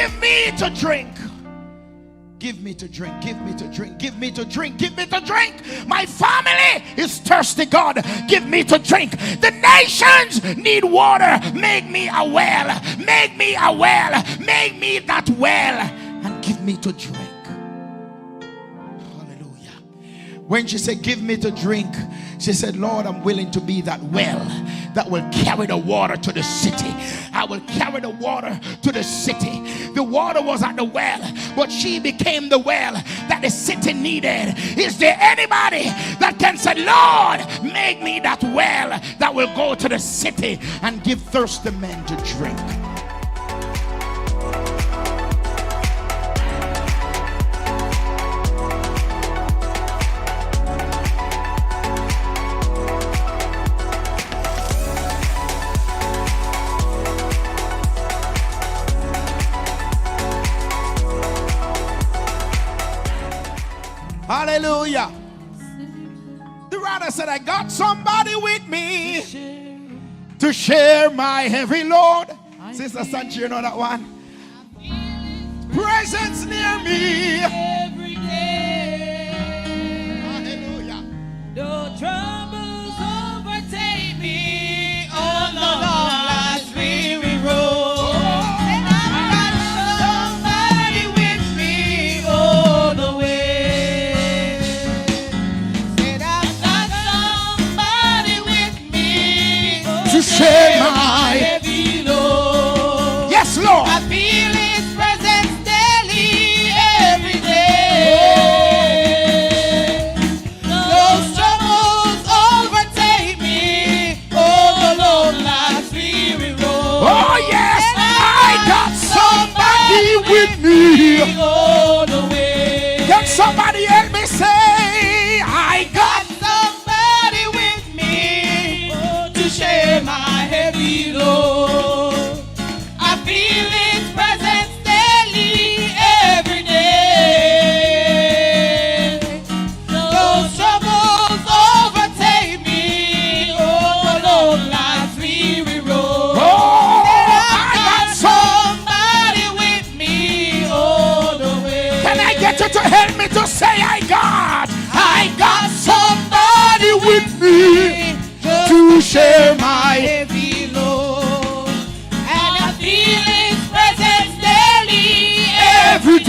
give me to drink. Give me to drink, give me to drink, give me to drink, give me to drink. My family is thirsty, God. Give me to drink. The nations need water. Make me a well. Make me a well. Make me that well. And give me to drink. Hallelujah. When she said, give me to drink, she said, Lord, I'm willing to be that well that will carry the water to the city. I will carry the water to the city. The water was at the well, but she became the well that the city needed. Is there anybody that can say, Lord, make me that well that will go to the city and give thirsty men to drink? Hallelujah. The writer said, I got somebody with me to share my heavy load. Sister Sanchi, you know that one? Presence near me every day. Hallelujah. No troubles overtake me on the long last weary road. Share my heavy load. Yes, Lord. I feel His presence daily, every day. Those troubles overtake me, oh, the long last weary road. Oh, yes, I got somebody with me all the way. Can somebody help me say, I got somebody with me to share my heavy load. I feel His presence daily, every day. Those troubles overtake me, oh, the long last weary road. Oh, I got somebody with me all the way. Can I get you to help me to say, I got somebody with me to share my heavy load, and I feel His presence daily, every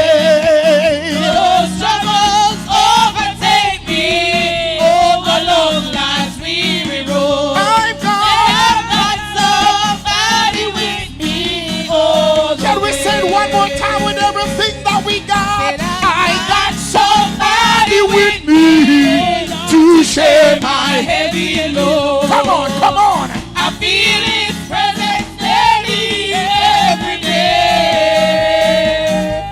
day. Those troubles overtake me, oh, the long last weary road. I've got somebody with me all the way. Can we say it one more time with everything that we got? I got somebody with me to share my heavy load. Come on, come on. I feel His presence daily, every day.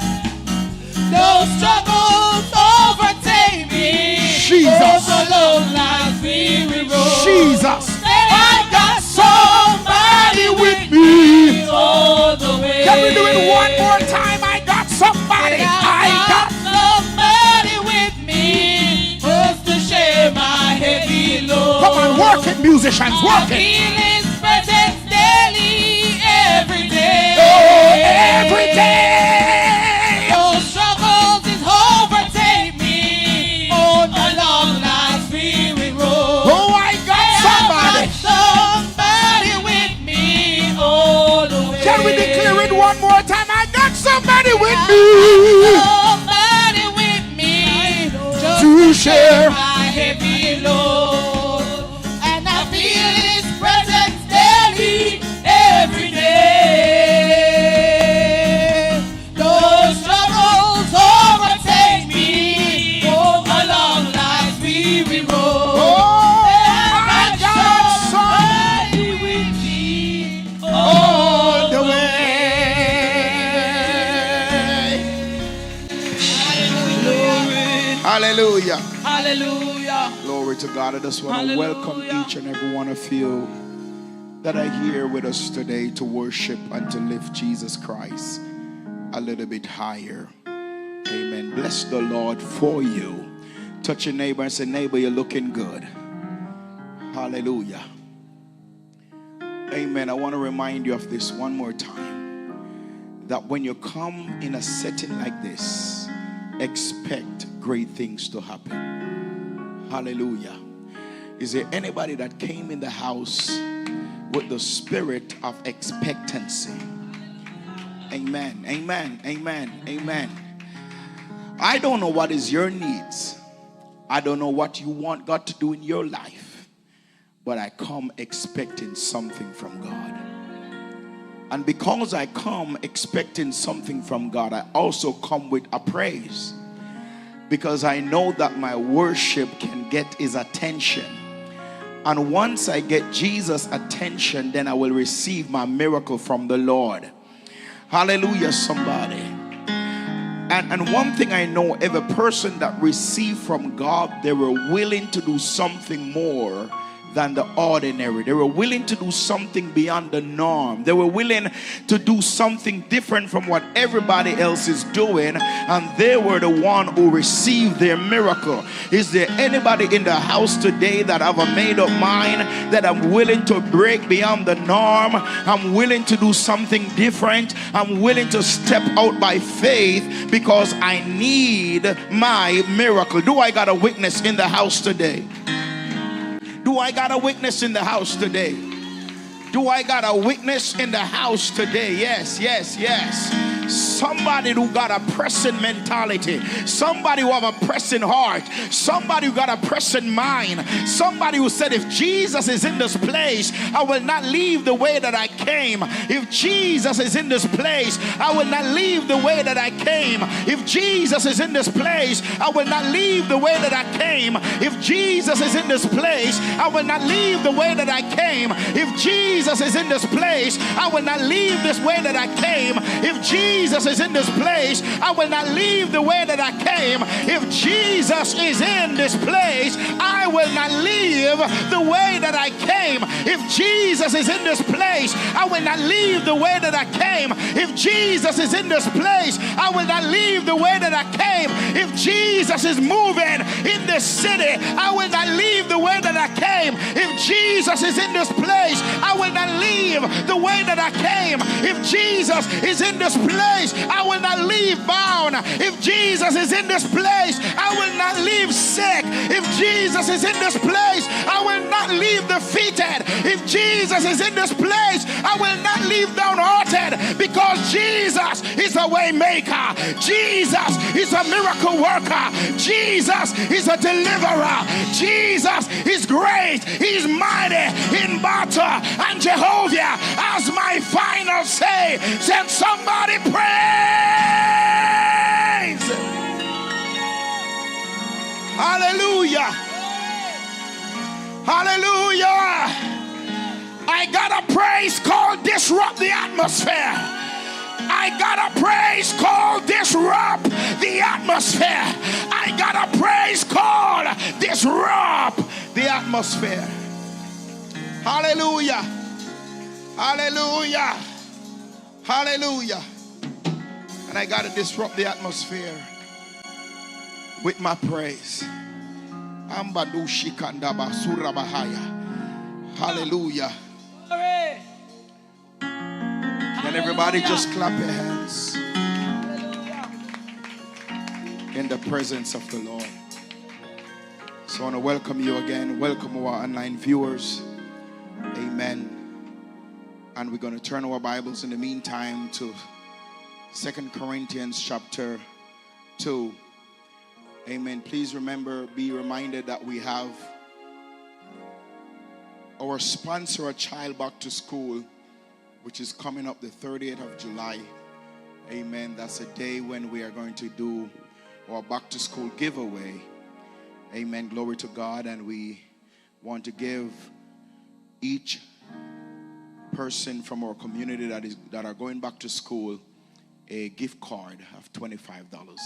Those troubles overtake me, Jesus. oh, the long last weary road. Jesus. And I got somebody with me all the way. Can we do it one more time? I got somebody. I got somebody with me just to share my heavy load. Come on, work it, musicians, work I it. feel His presence daily, every day. Oh, every day. Those struggles is overtake me on the long last weary road. Oh, I got somebody. Somebody with me all the way. Can we declare it one more time? I got somebody with me Somebody with me to share my heavy load, and I feel His presence daily, every day. Those troubles overtake me on the long last weary road. Oh, And I got somebody with me all the way. Hallelujah. Hallelujah. Glory to God. I just want to welcome each and every one of you that are here with us today to worship and to lift Jesus Christ a little bit higher. Amen. Bless the Lord for you. Touch your neighbor and say, neighbor, you're looking good. Hallelujah. Amen. I want to remind you of this one more time. That when you come in a setting like this, expect great things to happen. Hallelujah. Is there anybody that came in the house with the spirit of expectancy? Amen. Amen. Amen. Amen. I don't know what is your needs. I don't know what you want God to do in your life. But I come expecting something from God. And because I come expecting something from God, I also come with a praise. Because I know that my worship can get his attention. And once I get Jesus' attention, then I will receive my miracle from the Lord. Hallelujah, somebody. And one thing I know, every person that received from God, they were willing to do something more than the ordinary. They were willing to do something beyond the norm. They were willing to do something different from what everybody else is doing, and they were the one who received their miracle. Is there anybody in the house today that have a made up mind that I'm willing to break beyond the norm? I'm willing to do something different. I'm willing to step out by faith because I need my miracle. Do I got a witness in the house today? Do I got a witness in the house today? Do I got a witness in the house today? Yes, yes, yes. Somebody who got a pressing mentality. Somebody who have a pressing heart. Somebody who got a pressing mind. Somebody who said, if Jesus is in this place, I will not leave the way that I came. If Jesus is in this place, I will not leave the way that I came. If Jesus is in this place, I will not leave the way that I came. If Jesus is in this place, I will not leave the way that I came. If Jesus is in this place, I will not leave this way that I came. If Jesus is in this place, I will not leave the way that I came. If Jesus is in this place, I will not leave the way that I came. If Jesus is in this place, I will not leave the way that I came. If Jesus is in this place, I will not leave the way that I came. If Jesus is moving in this city, I will not leave the way that I came. If Jesus is in this place, I will not leave the way that I came. If Jesus is in this place, I will not leave bound. If Jesus is in this place, I will not leave sick. If Jesus is in this place, I will not leave defeated. If Jesus is in this place, I will not leave downhearted, because Jesus is a way maker. Jesus is a miracle worker. Jesus is a deliverer. Jesus is great. He's mighty in battle. And Jehovah as my final say. Send somebody praise. Hallelujah. Hallelujah. I got a praise called disrupt the atmosphere. I got a praise called disrupt the atmosphere. I got a praise called disrupt the atmosphere. Hallelujah. Hallelujah. Hallelujah. And I got to disrupt the atmosphere with my praise. Hallelujah. Can everybody just clap your hands in the presence of the Lord? So I want to welcome you again. Welcome our online viewers. Amen. And we're going to turn our Bibles in the meantime to 2 Corinthians chapter 2. Amen. Please remember, be reminded that we have our sponsor, a child back to school, which is coming up the 30th of July. Amen. That's a day when we are going to do our back to school giveaway. Amen. Glory to God. And we want to give each person from our community that are going back to school a gift card of $25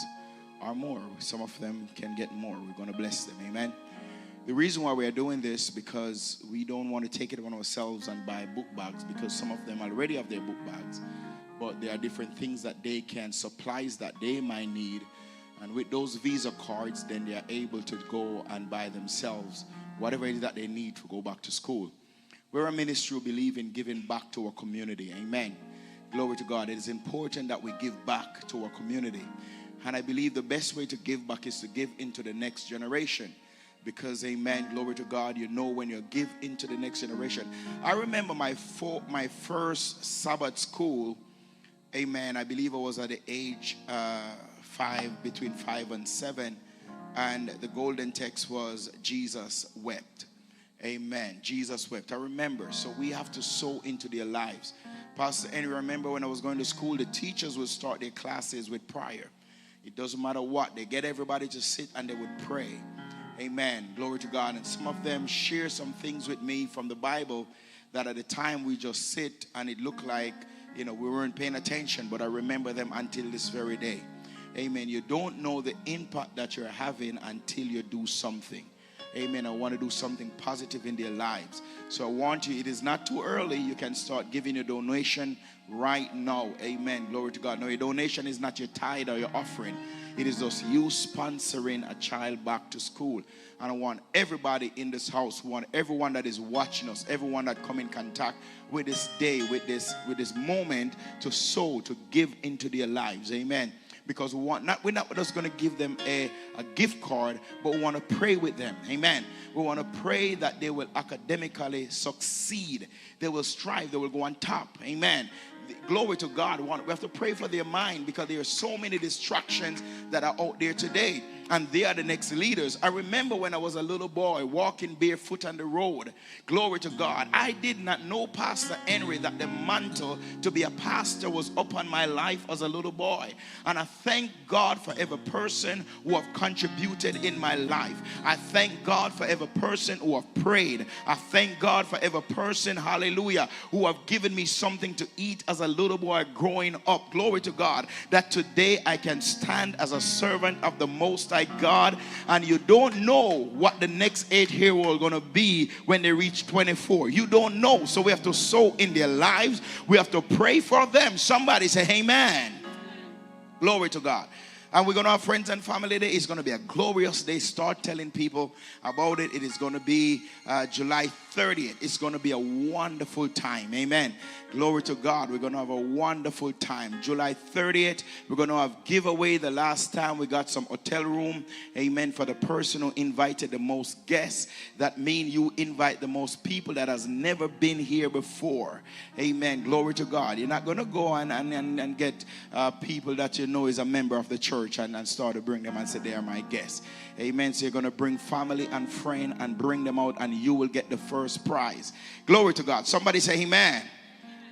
or more. Some of them can get more. We're going to bless them. Amen. The reason why we are doing this, because we don't want to take it on ourselves and buy book bags, because some of them already have their book bags, but there are different things that they can, supplies that they might need, and with those Visa cards, then they are able to go and buy themselves whatever it is that they need to go back to school. We're a ministry who believe in giving back to our community. Amen. Glory to God. It is important that we give back to our community. And I believe the best way to give back is to give into the next generation. Because, amen, glory to God, you know when you give into the next generation. I remember my first Sabbath school, amen, I believe I was at the age 5, between 5 and 7. And the golden text was, Jesus wept. Amen. Jesus wept. I remember. So we have to sow into their lives. Pastor Henry, remember when I was going to school, the teachers would start their classes with prayer. It doesn't matter what. They get everybody to sit and they would pray. Amen. Glory to God. And some of them share some things with me from the Bible that at the time we just sit and it looked like, we weren't paying attention. But I remember them until this very day. Amen. You don't know the impact that you're having until you do something. Amen. I want to do something positive in their lives. So I want you, it is not too early. You can start giving your donation right now. Amen. Glory to God. No, your donation is not your tithe or your offering. It is just you sponsoring a child back to school. And I want everybody in this house, I want everyone that is watching us, everyone that come in contact with this day, with this moment to sow, to give into their lives. Amen. Because we're not just going to give them a gift card, but we want to pray with them. Amen. We want to pray that they will academically succeed. They will strive. They will go on top. Amen. Glory to God. We have to pray for their mind because there are so many distractions that are out there today. And they are the next leaders. I remember when I was a little boy walking barefoot on the road. Glory to God. I did not know, Pastor Henry, that the mantle to be a pastor was upon my life as a little boy. And I thank God for every person who have contributed in my life. I thank God for every person who have prayed. I thank God for every person, hallelujah, who have given me something to eat as a little boy growing up. Glory to God. That today I can stand as a servant of the Most High God, and you don't know what the next 8 hero are going to be when they reach 24. You don't know. So we have to sow in their lives. We have to pray for them. Somebody say amen. Glory to God. And we're going to have friends and family day. It's going to be a glorious day. Start telling people about it. It is going to be July 30th. It's going to be a wonderful time. Amen. Glory to God. We're going to have a wonderful time. July 30th, we're going to have giveaway. The last time we got some hotel room. Amen. For the person who invited the most guests. That means you invite the most people that has never been here before. Amen. Glory to God. You're not going to go and get people that you know is a member of the church and start to bring them and say they are my guests. Amen. So you're going to bring family and friend and bring them out and you will get the first prize. Glory to God. Somebody say amen.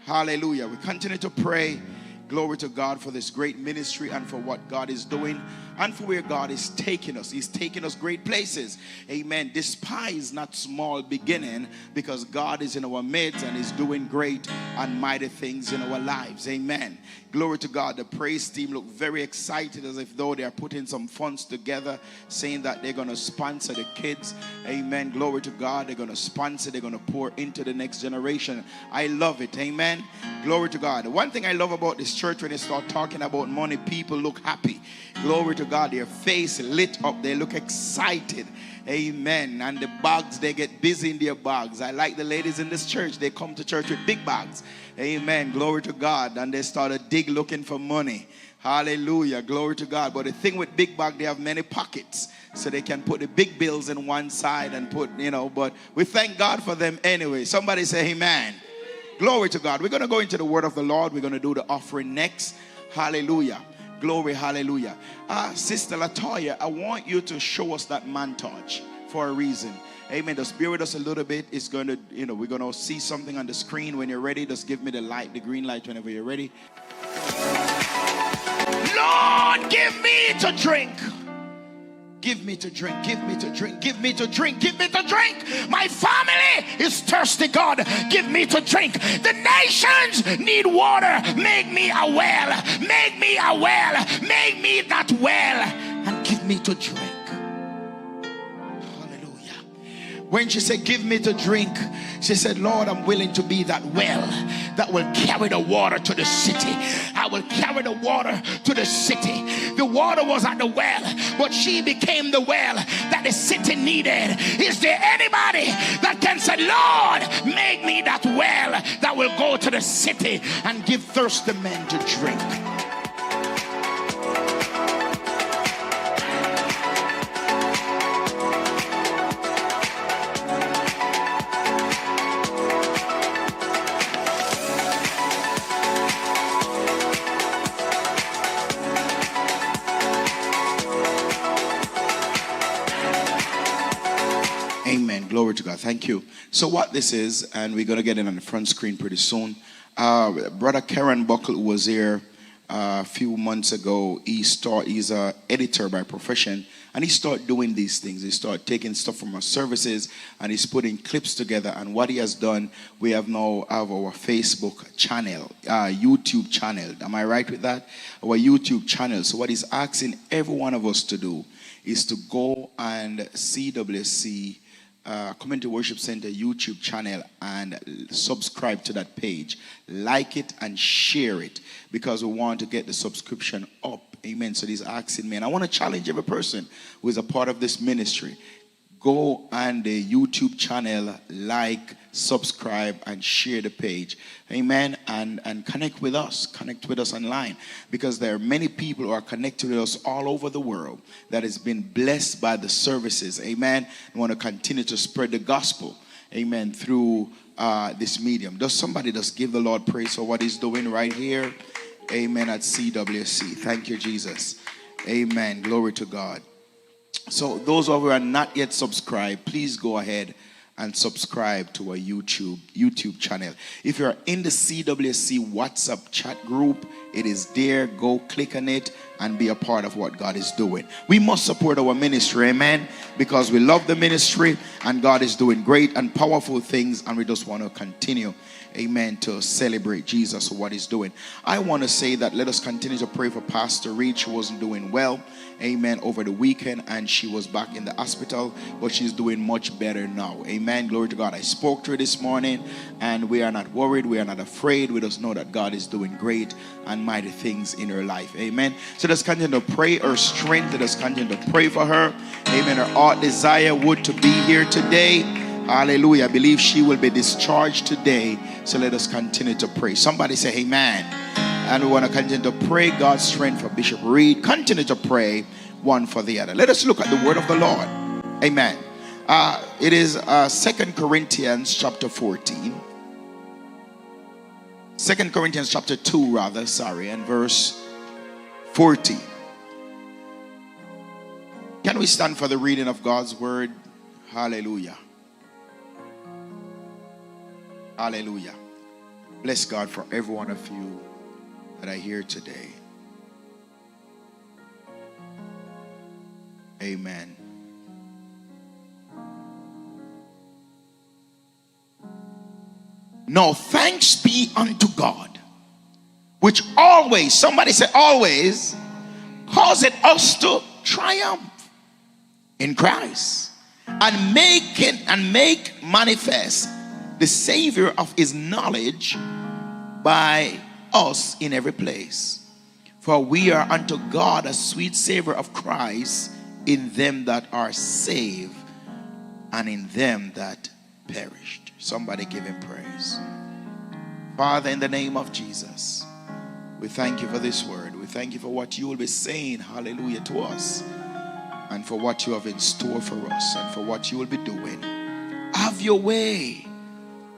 Hallelujah. We continue to pray. Glory to God for this great ministry and for what God is doing and for where God is taking us. He's taking us great places. Amen. Despise not small beginning, because God is in our midst and is doing great and mighty things in our lives. Amen. Glory to God. The praise team look very excited, as if though they are putting some funds together, saying that they're going to sponsor the kids. Amen. Glory to God. They're going to sponsor. They're going to pour into the next generation. I love it. Amen. Glory to God. One thing I love about this church, when they start talking about money, people look happy. Glory to God. Their face lit up. They look excited. Amen. And the bags, they get busy in their bags. I like the ladies in this church. They come to church with big bags. Amen. Glory to God. And they start to dig looking for money. Hallelujah. Glory to God. But the thing with big bag, they have many pockets. So they can put the big bills in one side and put, but we thank God for them anyway. Somebody say amen. Glory to God. We're going to go into the word of the Lord. We're going to do the offering next. Hallelujah. Glory, hallelujah. Sister Latoya, I want you to show us that montage for a reason. Amen. Just bear with us a little bit. It's going to, we're going to see something on the screen. When you're ready, just give me the light, the green light whenever you're ready. Lord, give me to drink. Give me to drink, give me to drink, give me to drink, give me to drink. My family is thirsty, God. Give me to drink. The nations need water. Make me a well. Make me a well. Make me that well. And give me to drink. Hallelujah. When she said, give me to drink, she said, Lord, I'm willing to be that well that will carry the water to the city. I will carry the water to the city. The water was at the well, but she became the well that the city needed. Is there anybody that can say, Lord, make me that well that will go to the city and give thirsty men to drink? Amen. Glory to God. Thank you. So what this is, and we're going to get it on the front screen pretty soon. Brother Karen Buckle was here a few months ago. He's an editor by profession, and he started doing these things. He started taking stuff from our services, and he's putting clips together. And what he has done, we have now have our Facebook channel, YouTube channel. Am I right with that? Our YouTube channel. So what he's asking every one of us to do is to go and CWC Community Worship Center YouTube channel and subscribe to that page. Like it and share it, because we want to get the subscription up. Amen. So he's asking me, and I want to challenge every person who is a part of this ministry. Go on the YouTube channel, like, subscribe, and share the page. Amen. And connect with us. Connect with us online. Because there are many people who are connected with us all over the world that has been blessed by the services. Amen. We want to continue to spread the gospel. Amen. Through this medium. Does somebody just give the Lord praise for what he's doing right here? Amen. At CWC. Thank you, Jesus. Amen. Glory to God. So those of you who are not yet subscribed, please go ahead and subscribe to our YouTube channel. If you're in the CWC WhatsApp chat group, it is there. Go click on it and be a part of what God is doing. We must support our ministry, amen, because we love the ministry and God is doing great and powerful things, and we just want to continue, amen, to celebrate Jesus for what he's doing. I want to say that let us continue to pray for Pastor Reid. She wasn't doing well, amen, over the weekend, and she was back in the hospital, but she's doing much better now. Amen. Glory to God. I spoke to her this morning, and we are not worried. We are not afraid. We just know that God is doing great and mighty things in her life. Amen. So let's continue to pray her strength. Let us continue to pray for her. Amen. Her heart desire would to be here today. Hallelujah. I believe she will be discharged today. So let us continue to pray. Somebody say amen. And we want to continue to pray God's strength for Bishop Reid. Continue to pray one for the other. Let us look at the word of the Lord. Amen. It is 2 Corinthians chapter 14. 2 Corinthians chapter 2 rather, and verse 14. Can we stand for the reading of God's word? Hallelujah. Hallelujah. Bless God for every one of you that are here today. Amen. Now thanks be unto God, which always, somebody say always, causeth us to triumph in Christ, and make manifest the Savior of his knowledge by us in every place. For we are unto God a sweet savor of Christ in them that are saved and in them that perished. Somebody give him praise. Father, in the name of Jesus, we thank you for this word. We thank you for what you will be saying, hallelujah, to us, and for what you have in store for us, and for what you will be doing. Have your way,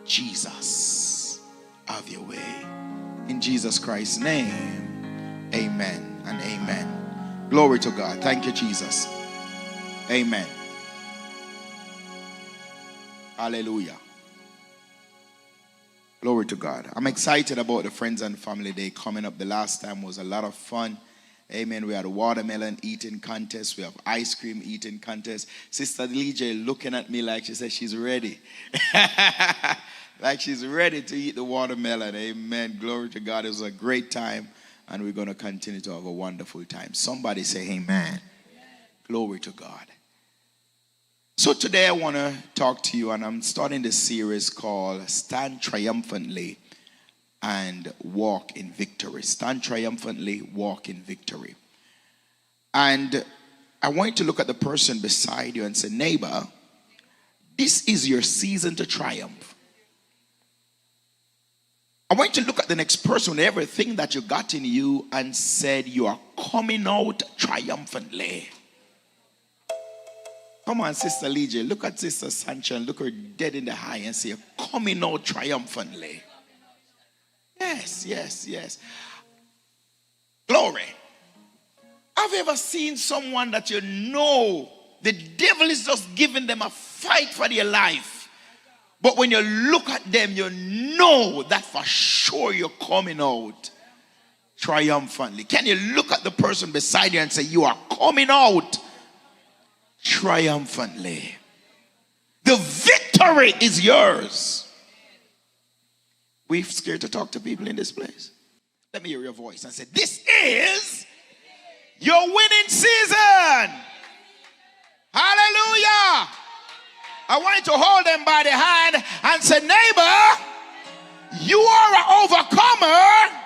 Jesus. Have your way. In Jesus Christ's name, amen and amen. Glory to God. Thank you, Jesus. Amen. Hallelujah. Glory to God. I'm excited about the Friends and Family Day coming up. The last time was a lot of fun. Amen. We had a watermelon eating contest. We have ice cream eating contest. Sister DJ looking at me like she says she's ready. Like she's ready to eat the watermelon. Amen. Glory to God. It was a great time, and we're going to continue to have a wonderful time. Somebody say amen. Glory to God. So today I want to talk to you, and I'm starting this series called Stand Triumphantly and Walk in Victory. Stand triumphantly, walk in victory. And I want you to look at the person beside you and say, neighbor, this is your season to triumph. I want you to look at the next person, everything that you got in you, and said you are coming out triumphantly. Come on, Sister Legia, look at Sister Sancha and look her dead in the eye and say, coming out triumphantly. Yes, yes, yes. Glory. Have you ever seen someone that you know the devil is just giving them a fight for their life? But when you look at them, you know that for sure you're coming out triumphantly. Can you look at the person beside you and say, you are coming out triumphantly? The victory is yours. We're scared to talk to people in this place. Let me hear your voice and say, this is your winning season. Hallelujah. I want you to hold them by the hand and say, neighbor, you are an overcomer,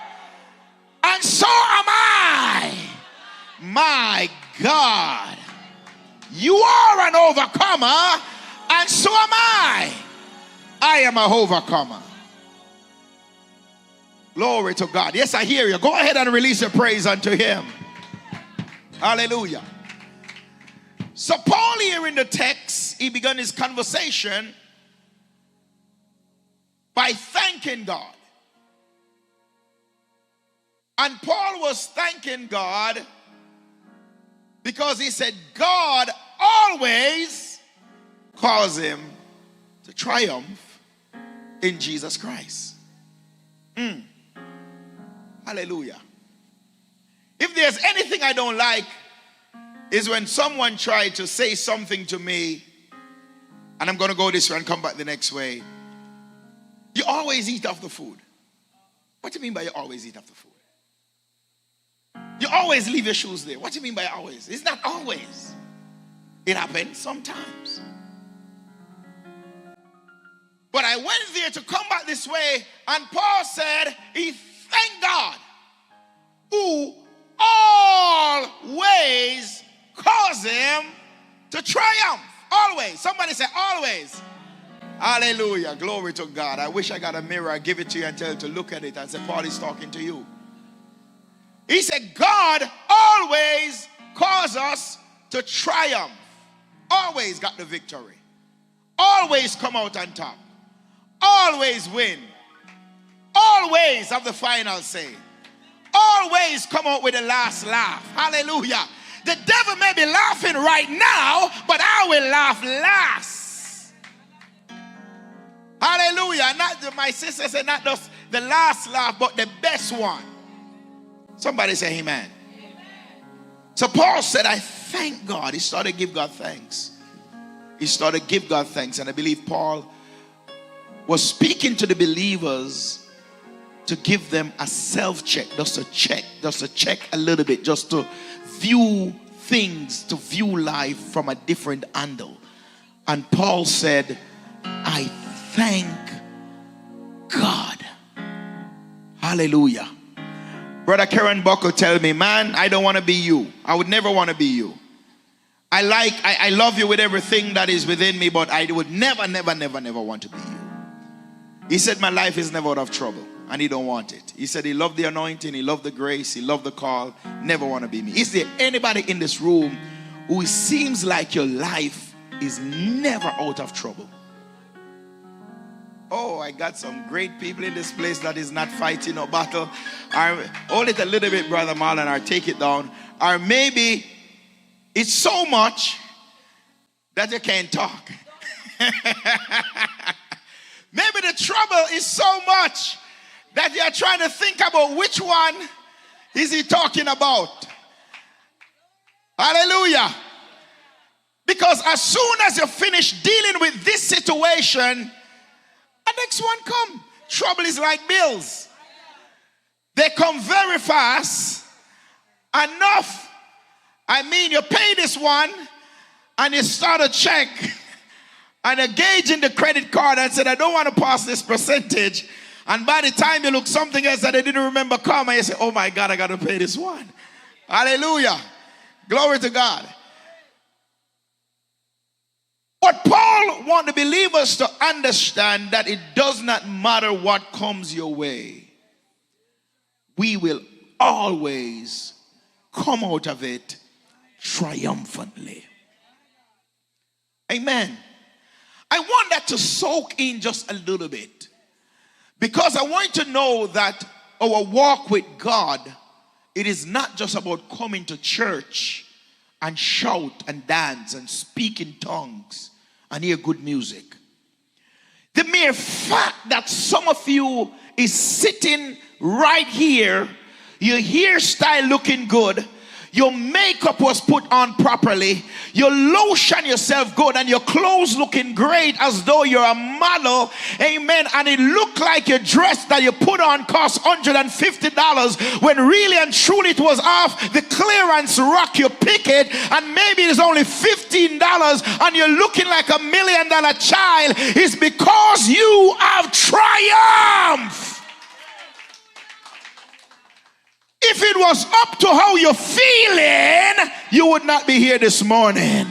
and so am I. My God. You are an overcomer, and so am I. I am an overcomer. Glory to God. Yes, I hear you. Go ahead and release your praise unto him. Hallelujah. So Paul here in the text, he began his conversation by thanking God. And Paul was thanking God because he said God always calls him to triumph in Jesus Christ. Hallelujah. If there's anything I don't like, is when someone tried to say something to me, and I'm going to go this way and come back the next way. You always eat off the food. What do you mean by you always eat off the food? You always leave your shoes there. What do you mean by always? It's not always. It happens sometimes. But I went there to come back this way, and Paul said he thanked God who always cause him to triumph. Always. Somebody say always. Hallelujah. Glory to God. I wish I got a mirror. I give it to you and tell you to look at it and say, Paul is talking to you. He said, God always cause us to triumph. Always got the victory. Always come out on top. Always win. Always have the final say. Always come out with the last laugh. Hallelujah. The devil may be laughing right now, but I will laugh last. Hallelujah. Not my sister said not just the last laugh, but the best one. Somebody say amen. So Paul said, I thank God. He started to give God thanks. He started to give God thanks. And I believe Paul was speaking to the believers to give them a self-check, just to check a little bit, just to view things, to view life from a different angle. And Paul said, I thank God. Hallelujah. Brother Karen Buckle tell me, man, I don't want to be you. I would never want to be you. I love you with everything that is within me, but I would never want to be you. He said my life is never out of trouble. And he don't want it. He said he loved the anointing, he loved the grace, he loved the call. Never want to be me. Is there anybody in this room who seems like your life is never out of trouble? Oh, I got some great people in this place that is not fighting a battle. Hold it a little bit, Brother Marlon, or take it down. Or maybe it's so much that you can't talk. Maybe the trouble is so much that you're trying to think about which one is he talking about. Hallelujah. Because as soon as you finish dealing with this situation, the next one come. Trouble is like bills. They come very fast. Enough. I mean, you pay this one, and you start a check and engaging the credit card and said, I don't want to pass this percentage. And by the time you look something else that they didn't remember come, and you say, oh my God, I got to pay this one. Hallelujah. Glory to God. But Paul wants the believers to understand that it does not matter what comes your way. We will always come out of it triumphantly. Amen. I want that to soak in just a little bit, because I want you to know that our walk with God, it is not just about coming to church and shout and dance and speak in tongues and hear good music. The mere fact that some of you is sitting right here, your hairstyle looking good, your makeup was put on properly, you lotion yourself good, and your clothes looking great as though you're a model, amen, and it looked like your dress that you put on cost $150 when really and truly it was off the clearance rack. You pick it and maybe it's only $15 and you're looking like $1 million child. It's because you have triumphed. If it was up to how you're feeling, you would not be here this morning.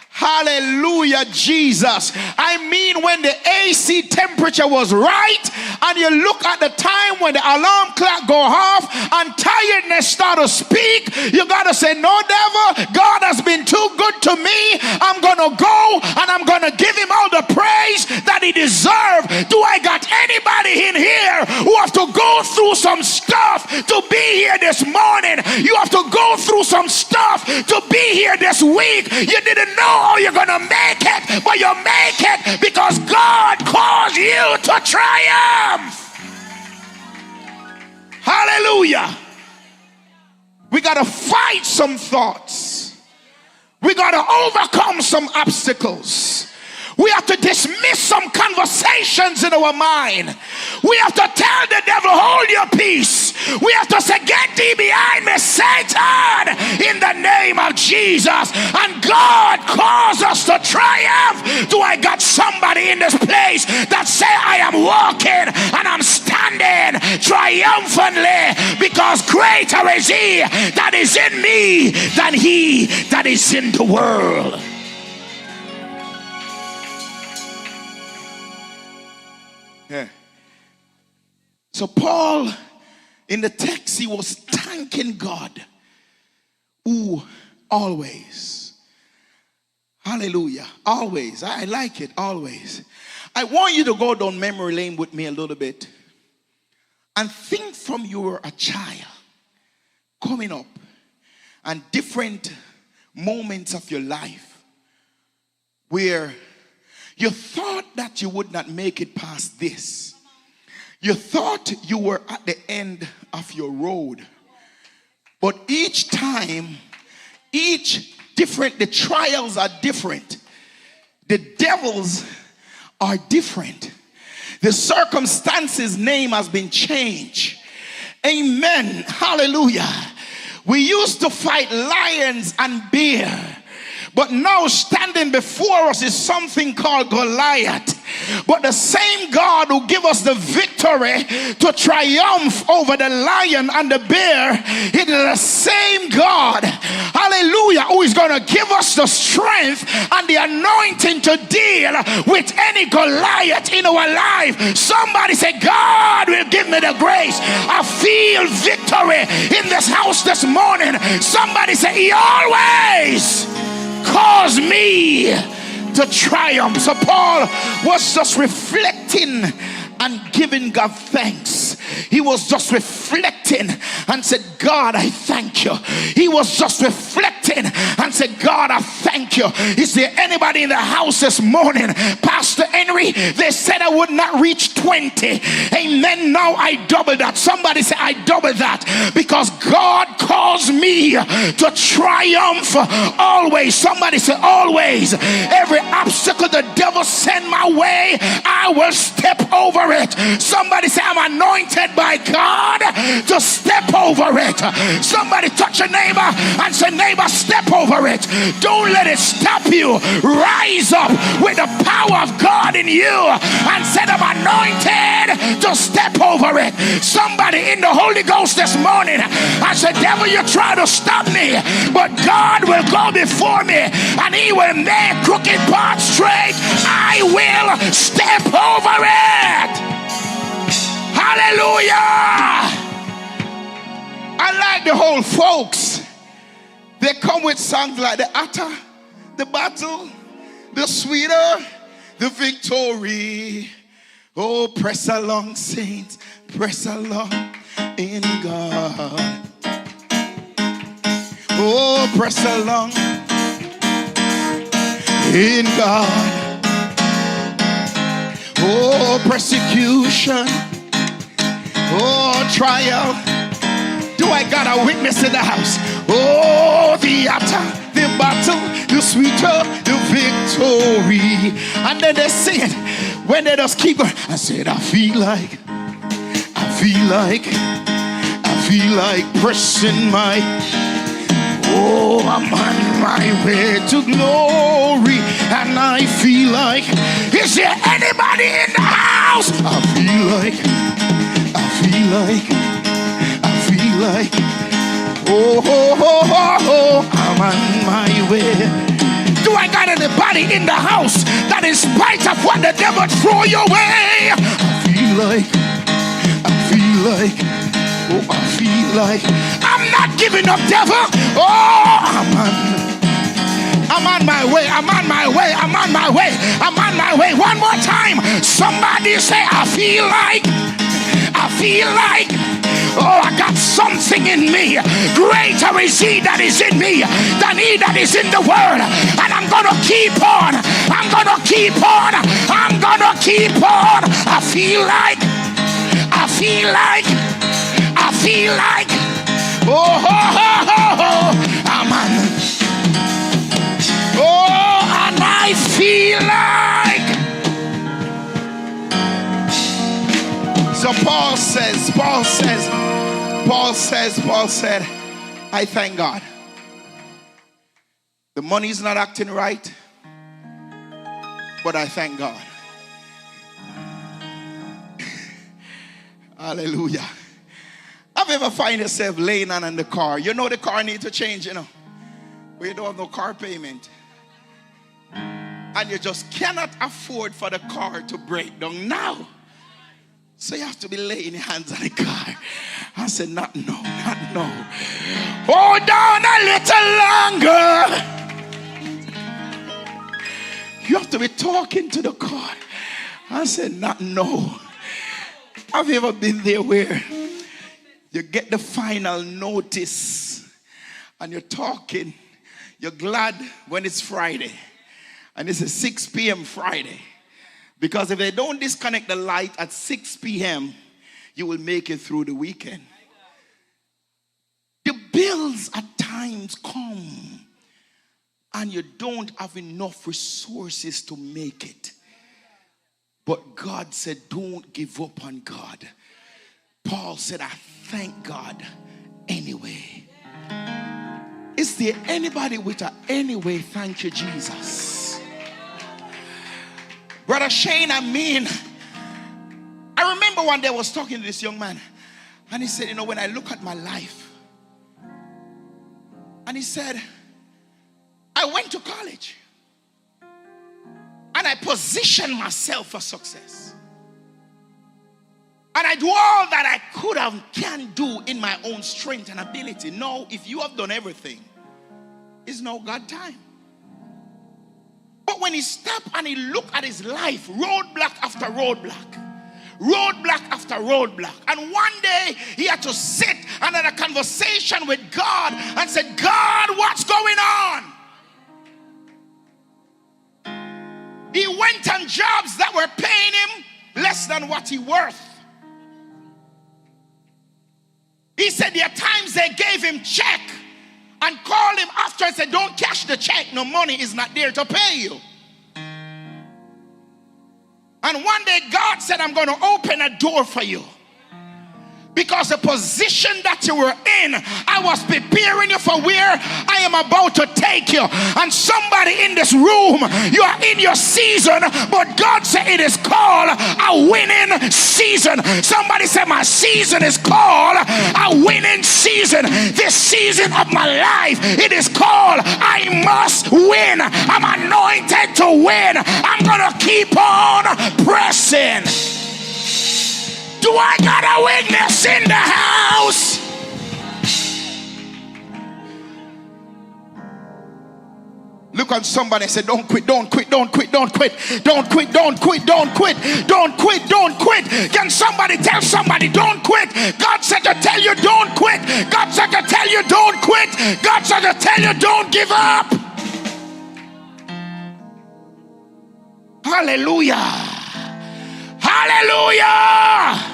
Hallelujah, Jesus. I mean, when the AC temperature was right, and you look at the time when the alarm clock go off and tiredness start to speak, you got to say, no, devil, God has been too good to me. I'm going to go and I'm going to give him all the praise that he deserves. Do I got anybody in here who have to go through some stuff to be here this morning? You have to go through some stuff to be here this week. You didn't know how you're going to make it, but you make it because God calls you to triumph. Hallelujah. We got to fight some thoughts. We got to overcome some obstacles. We have to dismiss some conversations in our mind. We have to tell the devil, hold your peace. We have to say, get thee behind me, Satan, in the name of Jesus. And God calls us to triumph. Do I got somebody in this place that say, I am walking and I'm standing triumphantly, because greater is he that is in me than he that is in the world. Yeah. So Paul, in the text, he was thanking God. Ooh, always. Hallelujah. Always. I like it. Always. I want you to go down memory lane with me a little bit and think from you were a child coming up and different moments of your life where you thought that you would not make it past this. You thought you were at the end of your road. But each time, the trials are different. The devils are different. The circumstances' name has been changed. Amen. Hallelujah. We used to fight lions and bear. But now standing before us is something called Goliath. But the same God who give us the victory to triumph over the lion and the bear, it is the same God, hallelujah, who is going to give us the strength and the anointing to deal with any Goliath in our life. Somebody say, God will give me the grace. I feel victory in this house this morning. Somebody say, he always cause me to triumph. So Paul was just reflecting and giving God thanks. He was just reflecting and said, God, I thank you. He was just reflecting and said, God, I thank you. Is there anybody in the house this morning? Pastor Henry, they said I would not reach 20. Amen. Now I double that. Somebody say, I double that, because God calls me to triumph always. Somebody say, always. Every obstacle the devil send my way, I will step over it. Somebody say, I'm anointed by God to step over it. Somebody touch a neighbor and say, neighbor, step over it. Don't let it stop you. Rise up with the power of God in you and set up anointed to step over it. Somebody in the Holy Ghost this morning, I said, devil, you try to stop me, but God will go before me and he will make crooked paths straight. I will step over it. Hallelujah. I like the whole folks. They come with songs like the utter, the battle, the sweeter, the victory. Oh, press along, saints, press along in God. Oh, press along in God. Oh, persecution. Oh, trial. Do I got a witness in the house? Oh, the attack, the battle, the sweeter, the victory. And then they sing it when they just keep going. I said, I feel like pressing my. Oh, I'm on my way to glory, and I feel like. Is there anybody in the house? I feel like. Oh, I'm on my way. Do I got anybody in the house that in spite of what the devil throw your way? I feel like I'm not giving up, devil. Oh, I'm on my way. One more time. Somebody say, I feel like. Oh, I got something in me. Greater is he that is in me than he that is in the world. And I'm gonna keep on. I feel like. I'm on. Oh, and I feel like. So Paul said, I thank God. The money's not acting right, but I thank God. Hallelujah. Have you ever find yourself laying on in the car? You know the car needs to change, you know. But you don't have no car payment. And you just cannot afford for the car to break down now. So you have to be laying your hands on the car. I said, not no. Hold on a little longer. You have to be talking to the car. I said, not no. Have you ever been there where you get the final notice and you're talking, you're glad when it's Friday and it's a 6 p.m. Friday? Because if they don't disconnect the light at 6 p.m., you will make it through the weekend. The bills at times come and you don't have enough resources to make it. But God said, don't give up on God. Paul said, I thank God anyway. Is there anybody with a anyway? Thank you, Jesus. Brother Shane, I remember one day I was talking to this young man, and he said, when I look at my life, and he said, I went to college and I positioned myself for success, and I do all that I can do in my own strength and ability. No, if you have done everything, it's no God time. But when he stopped and he looked at his life, roadblock after roadblock, and one day he had to sit and have a conversation with God and said, God, what's going on? He went on jobs that were paying him less than what he worth. He said there are times they gave him check and called him after and said, don't cash the check, no money is not there to pay you. And one day God said, I'm going to open a door for you. Because the position that you were in, I was preparing you for where I am about to take you. And somebody in this room, you are in your season, but God said it is called a winning season. Somebody said my season is called a winning season. This season of my life, it is called I must win. I'm anointed to win. I'm gonna keep on pressing. Do I got a witness in the house? Look at somebody and say, don't quit, don't quit, don't quit, don't quit, don't quit, don't quit, don't quit, don't quit, don't quit. Can somebody tell somebody, don't quit? God said to tell you, don't quit. God said to tell you, don't quit. God said to tell you, don't give up. Hallelujah. Hallelujah.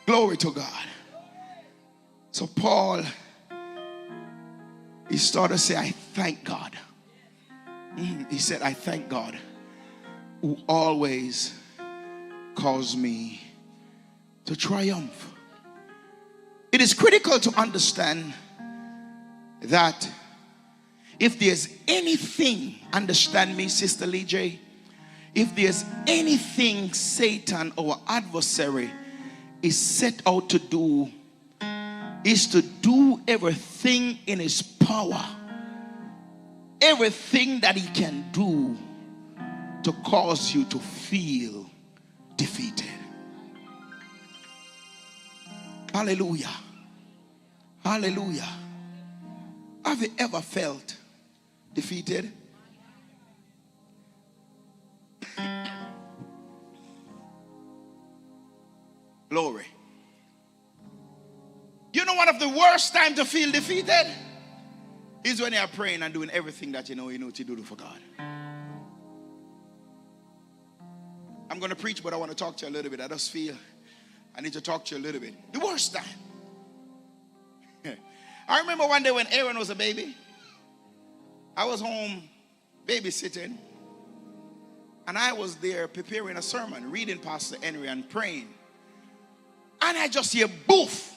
Glory to God. So Paul, he started to say, I thank God. He said, I thank God who always calls me to triumph. It is critical to understand that if there's anything, understand me, Sister Lee J, if there's anything Satan, our adversary, is set out to do, is to do everything in his power, everything that he can do to cause you to feel defeated. Hallelujah. Hallelujah. Have you ever felt defeated? Glory. You know, one of the worst times to feel defeated is when you are praying and doing everything that you know to do for God. I'm going to preach, but I want to talk to you a little bit. I just feel I need to talk to you a little bit. The worst time. I remember one day when Aaron was a baby, I was home babysitting, and I was there preparing a sermon, reading Pastor Henry and praying. And I just hear boof,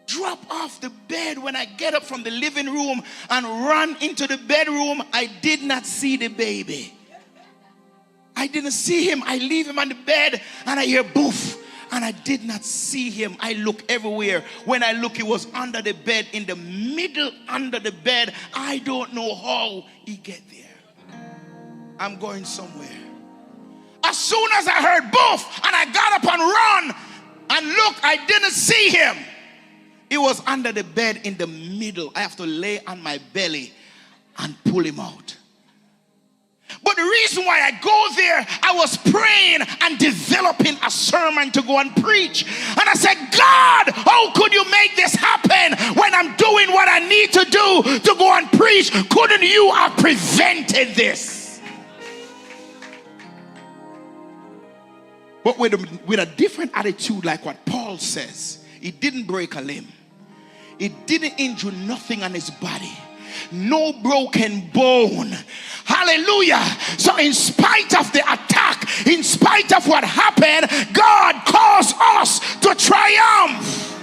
drop off the bed. When I get up from the living room and run into the bedroom, I did not see the baby. I didn't see him. I leave him on the bed and I hear boof, and I did not see him. I look everywhere. When I look, he was under the bed, in the middle under the bed. I don't know how he get there. I'm going somewhere. As soon as I heard boof and I got up and run and look, I didn't see him. He was under the bed in the middle. I have to lay on my belly and pull him out. But the reason why I go there, I was praying and developing a sermon to go and preach. And I said, God, how could you make this happen when I'm doing what I need to do to go and preach? Couldn't you have prevented this? But with a different attitude, like what Paul says. He didn't break a limb. He didn't injure nothing on his body. No broken bone. Hallelujah. So in spite of the attack, in spite of what happened, God caused us to triumph.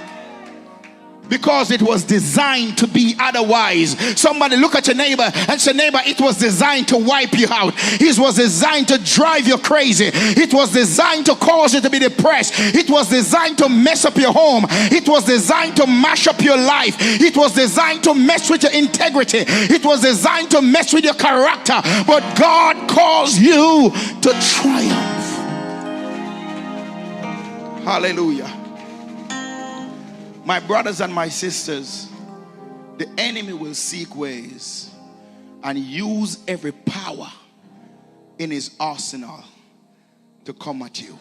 Because it was designed to be otherwise. Somebody look at your neighbor and say, neighbor, it was designed to wipe you out. It was designed to drive you crazy. It was designed to cause you to be depressed. It was designed to mess up your home. It was designed to mash up your life. It was designed to mess with your integrity. It was designed to mess with your character. But God calls you to triumph. Hallelujah. My brothers and my sisters, the enemy will seek ways and use every power in his arsenal to come at you,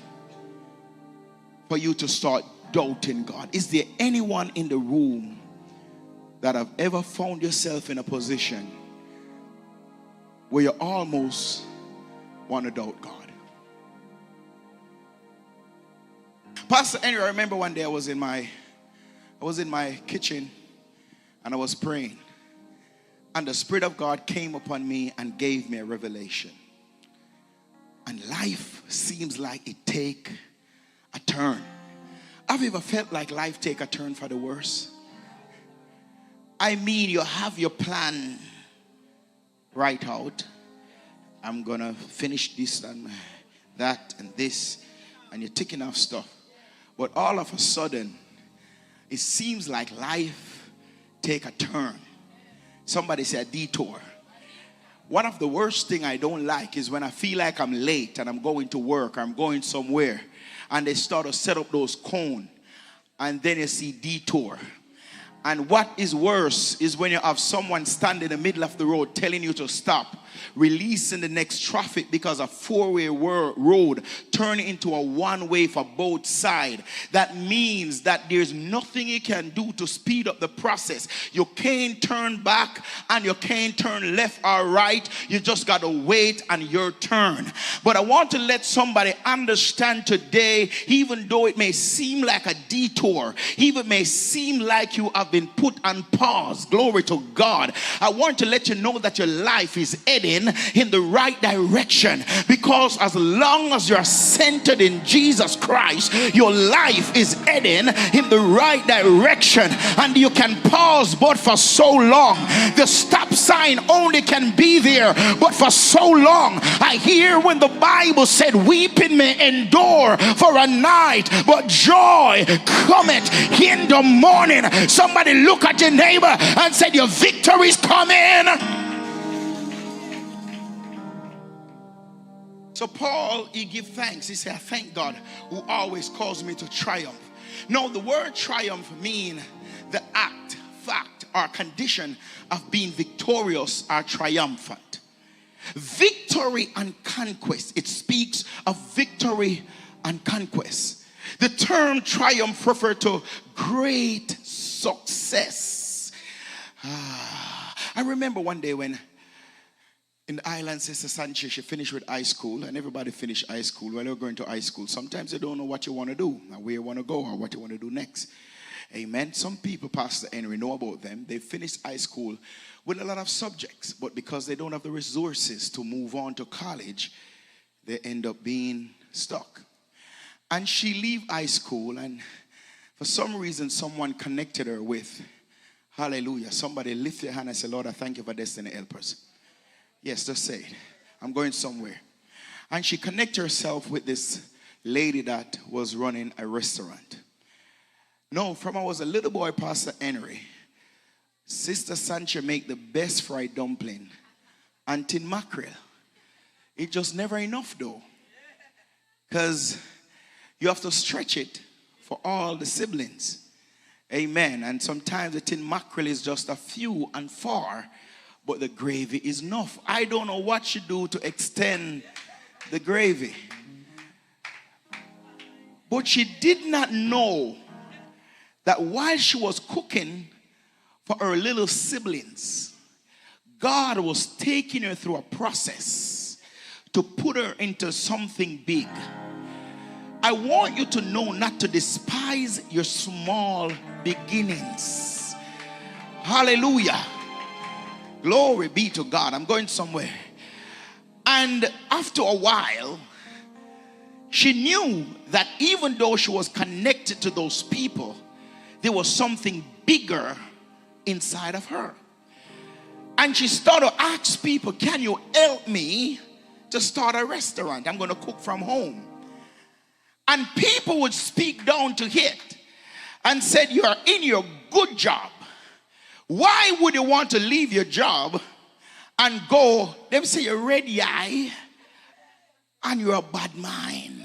for you to start doubting God. Is there anyone in the room that have ever found yourself in a position where you almost want to doubt God? Pastor Henry, I remember one day I was in my kitchen and I was praying, and the Spirit of God came upon me and gave me a revelation, and life seems like it take a turn. Have you ever felt like life take a turn for the worse? I mean, you have your plan right out. I'm gonna finish this and that and this, and you're ticking off stuff. But all of a sudden, it seems like life take a turn. Somebody say a detour. One of the worst thing I don't like is when I feel like I'm late and I'm going to work, or I'm going somewhere, and they start to set up those cones, and then you see detour. And what is worse is when you have someone stand in the middle of the road telling you to stop, releasing the next traffic because a four-way road turned into a one-way for both sides. That means that there's nothing you can do to speed up the process. You can't turn back and you can't turn left or right. You just got to wait on your turn. But I want to let somebody understand today, even though it may seem like a detour, even may seem like you have been put on pause, glory to God, I want to let you know that your life is heading in the right direction, because as long as you're centered in Jesus Christ, your life is heading in the right direction. And you can pause but for so long. The stop sign only can be there but for so long. I hear when the Bible said weeping may endure for a night, but joy cometh in the morning. Somebody look at your neighbor and say, your victory is coming. So Paul, he give thanks. He said, I thank God who always calls me to triumph. No, the word triumph mean the act, fact, or condition of being victorious or triumphant. Victory and conquest. It speaks of victory and conquest. The term triumph refers to great success. I remember one day when in the island, Sister Sanchez, she finished with high school, and everybody finished high school. When you're going to high school, sometimes you don't know what you want to do, or where you want to go, or what you want to do next. Amen. Some people, Pastor Henry, know about them. They finished high school with a lot of subjects, but because they don't have the resources to move on to college, they end up being stuck. And she leave high school, and for some reason, someone connected her with, hallelujah, somebody lift your hand and say, Lord, I thank you for destiny helpers. Yes, just say it. I'm going somewhere. And she connected herself with this lady that was running a restaurant. No, from I was a little boy, Pastor Henry, Sister Sancha make the best fried dumpling and tin mackerel. It just never enough though. Because you have to stretch it for all the siblings. Amen. And sometimes the tin mackerel is just a few and far, but the gravy is enough. I don't know what you do to extend the gravy. But she did not know that while she was cooking for her little siblings, God was taking her through a process to put her into something big. I want you to know not to despise your small beginnings. Hallelujah. Glory be to God. I'm going somewhere. And after a while, she knew that even though she was connected to those people, there was something bigger inside of her. And she started to ask people, can you help me to start a restaurant? I'm going to cook from home. And people would speak down to it and said, you are in your good job. Why would you want to leave your job and go? They say you're red eye and you're a bad mind.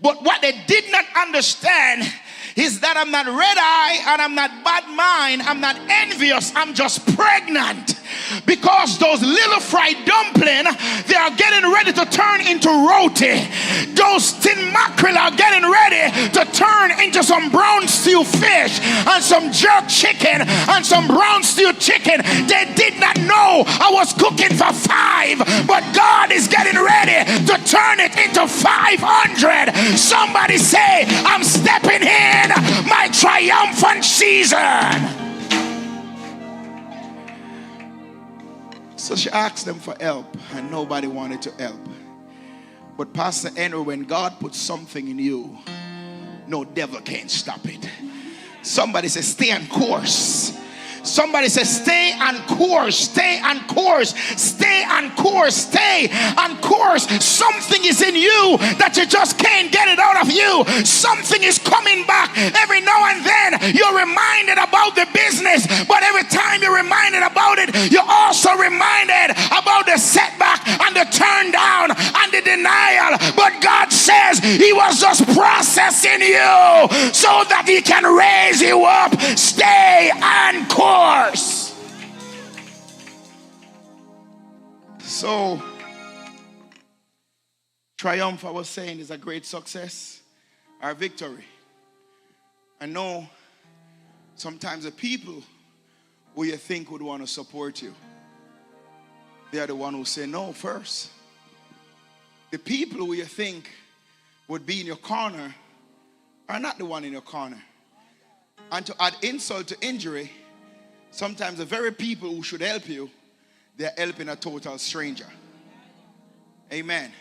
But what they did not understand is that I'm not red eye and I'm not bad mind. I'm not envious. I'm just pregnant. Because those little fried dumplings, they are getting ready to turn into roti. Those tin mackerel are getting ready to turn into some brown stew fish and some jerk chicken and some brown stew chicken. They did not know I was cooking for 5, but God is getting ready to turn it into 500. Somebody say, I'm stepping in my triumphant season. So she asked them for help, and nobody wanted to help. But Pastor Henry, when God puts something in you, no devil can stop it. Somebody says, stay on course. Somebody says, stay on course, stay on course, stay on course, stay on course. Something is in you that you just can't get it out of you. Something is coming back. Every now and then you're reminded about the business, but every time you're reminded about it, you're also reminded about the setback and the turn down and the denial. But God says he was just processing you so that he can raise you up. Stay on course. So, triumph, I was saying, is a great success, our victory. I know sometimes the people who you think would want to support you, they are the one who say no first. The people who you think would be in your corner are not the one in your corner. And to add insult to injury, sometimes the very people who should help you, they're helping a total stranger. Amen.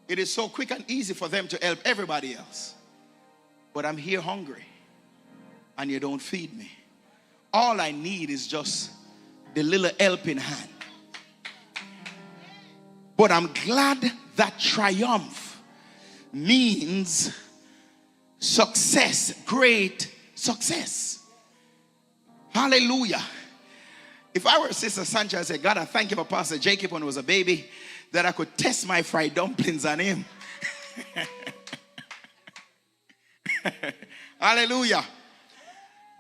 It is so quick and easy for them to help everybody else. But I'm here hungry, and you don't feed me. All I need is just the little helping hand. But I'm glad that triumph means success, great success. Hallelujah. If I were Sister Sanchez, I'd say, God, I thank you for Pastor Jacob when he was a baby, that I could test my fried dumplings on him. Hallelujah.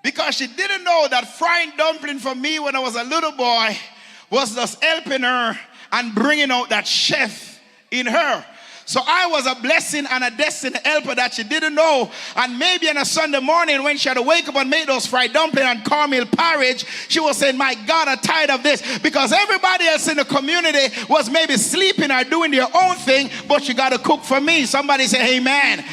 Because she didn't know that frying dumpling for me when I was a little boy was just helping her and bringing out that chef in her. So I was a blessing and a destined helper that she didn't know. And maybe on a Sunday morning when she had to wake up and make those fried dumplings and cornmeal porridge, she was saying, my God, I'm tired of this. Because everybody else in the community was maybe sleeping or doing their own thing, but she got to cook for me. Somebody say amen.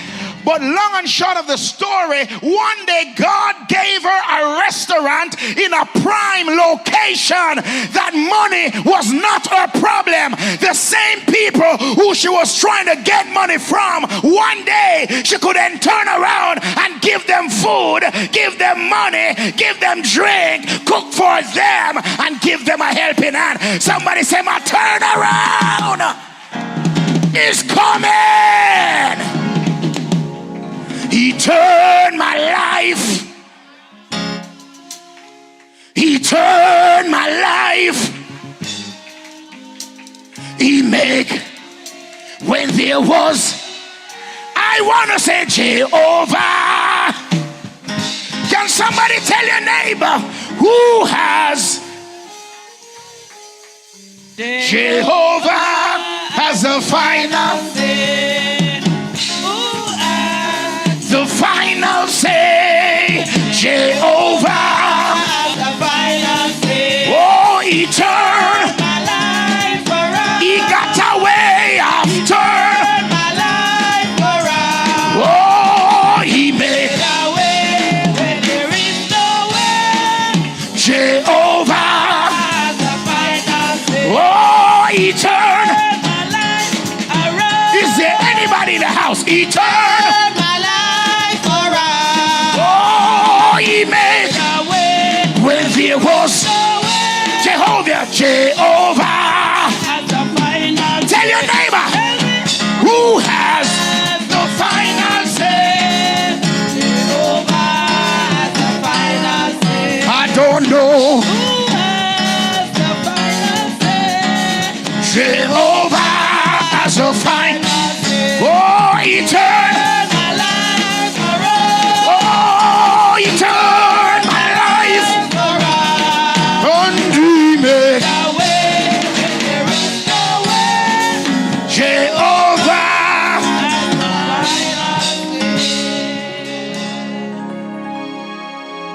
But long and short of the story, one day God gave her a restaurant in a prime location. That money was not her problem. The same people who she was trying to get money from, one day she could then turn around and give them food, give them money, give them drink, cook for them, and give them a helping hand. Somebody say, my turnaround is coming. He turned my life. He turned my life. He make when there was, I want to say Jehovah. Can somebody tell your neighbor who has Jehovah has the final say. The final say, Jehovah. The final say. Oh, he turned my life around. He got away after my life around. Oh, he made a way when there is no way. Jehovah. The final say. Oh, he turned my life around. Is there anybody in the house? He turned. He made a way when there was Jehovah. Jehovah. Tell your neighbor who has the final say. Jehovah has the final say. I don't know who has the final say. Jehovah has the final say. Oh, he turned my life around. Oh, he turned my life around. And he made a way when there is no way. Jehovah.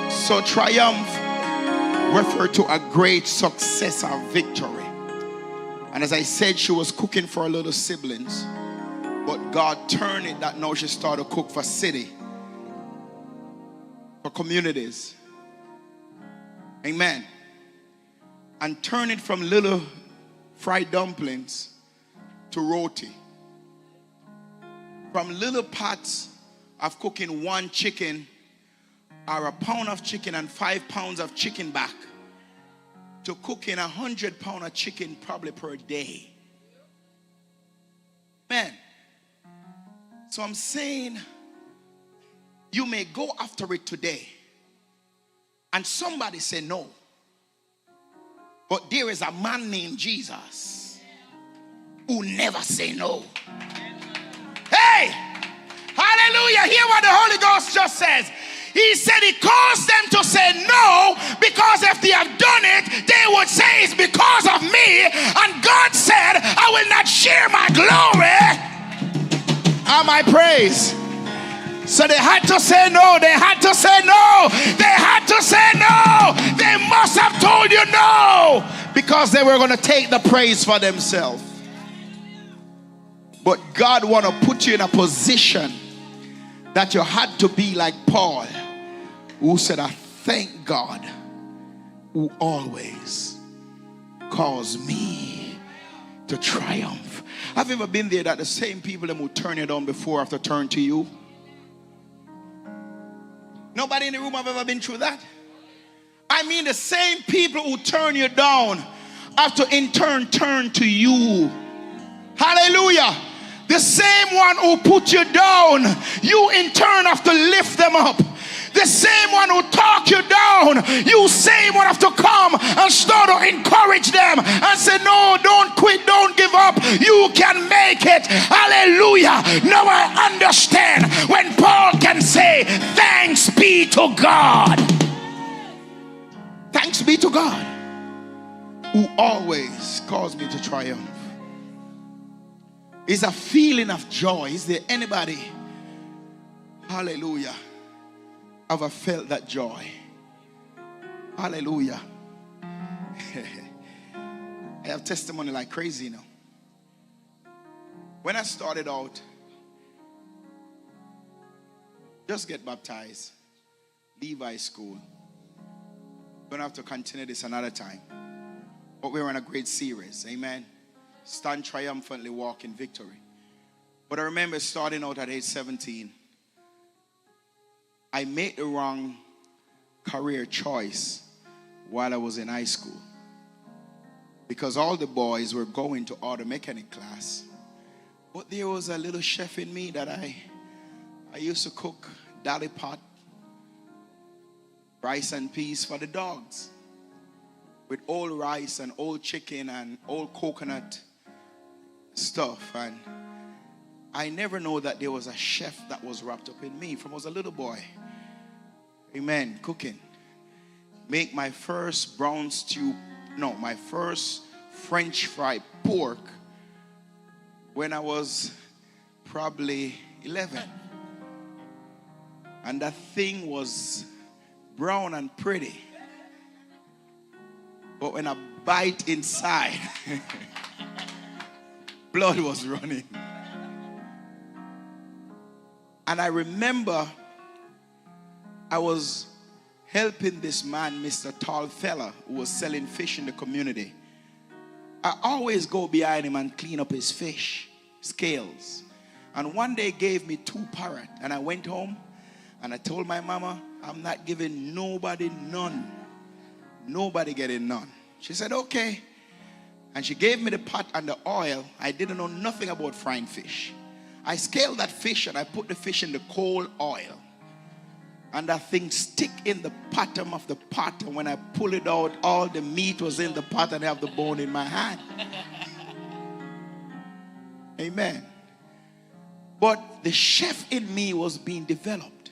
So triumph referred to a great success or victory. And as I said, she was cooking for her little siblings, but God turned it that now she started to cook for city, for communities. Amen. And turn it from little fried dumplings to roti. From little pots of cooking 1 chicken or a pound of chicken and 5 pounds of chicken back to cooking 100 pounds of chicken probably per day. Man. So I'm saying you may go after it today and somebody say no. But there is a man named Jesus who never say no. Hey! Hallelujah! Hear what the Holy Ghost just says. He said he caused them to say no because if they have done it, they would say it's because of me. And God said, I will not share my glory and my praise. So they had to say no. They had to say no. They had to say no. They must have told you no because they were going to take the praise for themselves. But God want to put you in a position that you had to be like Paul, who said, I thank God who always calls me to triumph. Have you ever been there that the same people that will turn you down before have to turn to you? Nobody in the room have ever been through that? I mean, the same people who turn you down have to in turn turn to you. Hallelujah. The same one who put you down, you in turn have to lift them up. The same one who talk you down, you same one have to come and start to encourage them and say, no, don't quit, don't give up. You can make it. Hallelujah. Now I understand when Paul can say, thanks be to God. Thanks be to God who always calls me to triumph. It's a feeling of joy. Is there anybody, hallelujah, ever felt that joy? Hallelujah. I have testimony like crazy, you know. When I started out, just get baptized, leave high school. Don't have to continue this another time. But we're on a great series, amen. Stand triumphantly, walk in victory. But I remember starting out at age 17. I made the wrong career choice while I was in high school. Because all the boys were going to auto mechanic class. But there was a little chef in me that I used to cook dolly pot, rice and peas for the dogs. With old rice and old chicken and old coconut stuff. And I never know that there was a chef that was wrapped up in me from I was a little boy. Amen. Cooking. Make my first brown stew, no, my first French fried pork when I was probably 11. And that thing was brown and pretty. But when I bite inside, blood was running. And I remember I was helping this man, Mr. Tall Fella, who was selling fish in the community. I always go behind him and clean up his fish scales. And one day he gave me 2 parrots. And I went home and I told my mama, I'm not giving nobody none. Nobody getting none. She said, okay. And she gave me the pot and the oil. I didn't know nothing about frying fish. I scaled that fish and I put the fish in the cold oil. And that thing stick in the bottom of the pot. And when I pull it out, all the meat was in the pot and I have the bone in my hand. Amen. But the chef in me was being developed.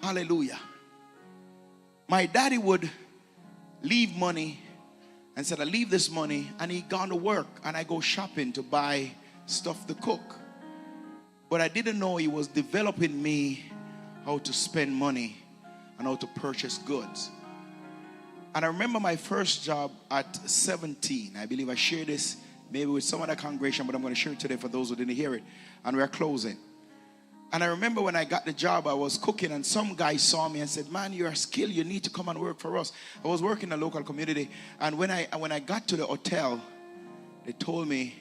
Hallelujah. My daddy would leave money and said, I leave this money, and he gone to work and I go shopping to buy stuff to cook. But I didn't know he was developing me how to spend money and how to purchase goods. And I remember my first job at 17. I believe I shared this maybe with some other congregation, but I'm going to share it today for those who didn't hear it. And we're closing. And I remember when I got the job, I was cooking and some guy saw me and said, man, you're skilled. You need to come and work for us. I was working in a local community. And when I got to the hotel, they told me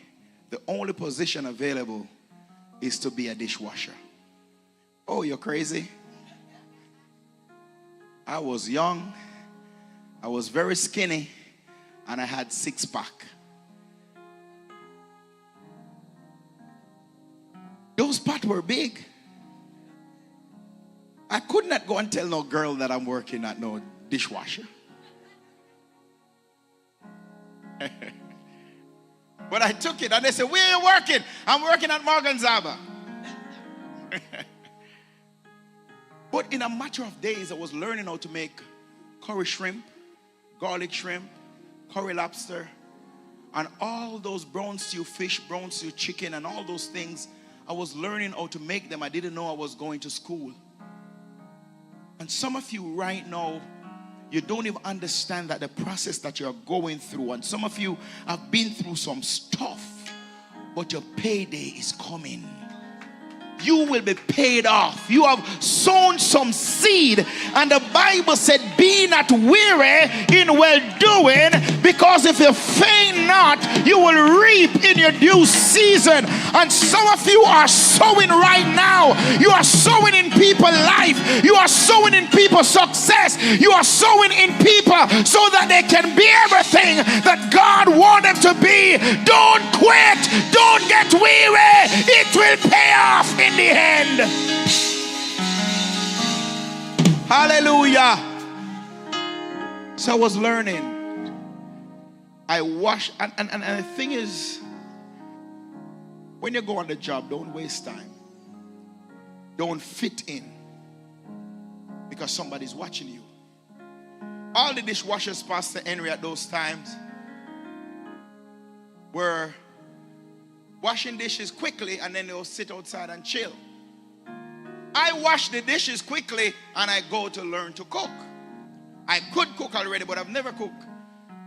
the only position available is to be a dishwasher. Oh, you're crazy? I was young, I was very skinny, and I had 6-pack. Those pots were big. I could not go and tell no girl that I'm working at no dishwasher. But I took it and they said, where are you working? I'm working at Morgan Zaba. But in a matter of days, I was learning how to make curry shrimp, garlic shrimp, curry lobster, and all those brown stew fish, brown stew chicken, and all those things. I was learning how to make them. I didn't know I was going to school. And some of you right now, you don't even understand that the process that you're going through. And some of you have been through some stuff, but your payday is coming. You will be paid off. You have sown some seed, and the Bible said, be not weary in well-doing, because if you faint not, you will reap in your due season. And some of you are sowing right now. You are sowing in people's life. You are sowing in people's success. You are sowing in people so that they can be everything that God wants them to be. Don't quit. Don't get weary. It will pay off in the end. Hallelujah. So I was learning. I washed, and the thing is, when you go on the job, don't waste time. Don't fit in, because somebody's watching you. All the dishwashers, Pastor Henry, at those times were washing dishes quickly, and then they'll sit outside and chill. I wash the dishes quickly and I go to learn to cook. I could cook already, but I've never cooked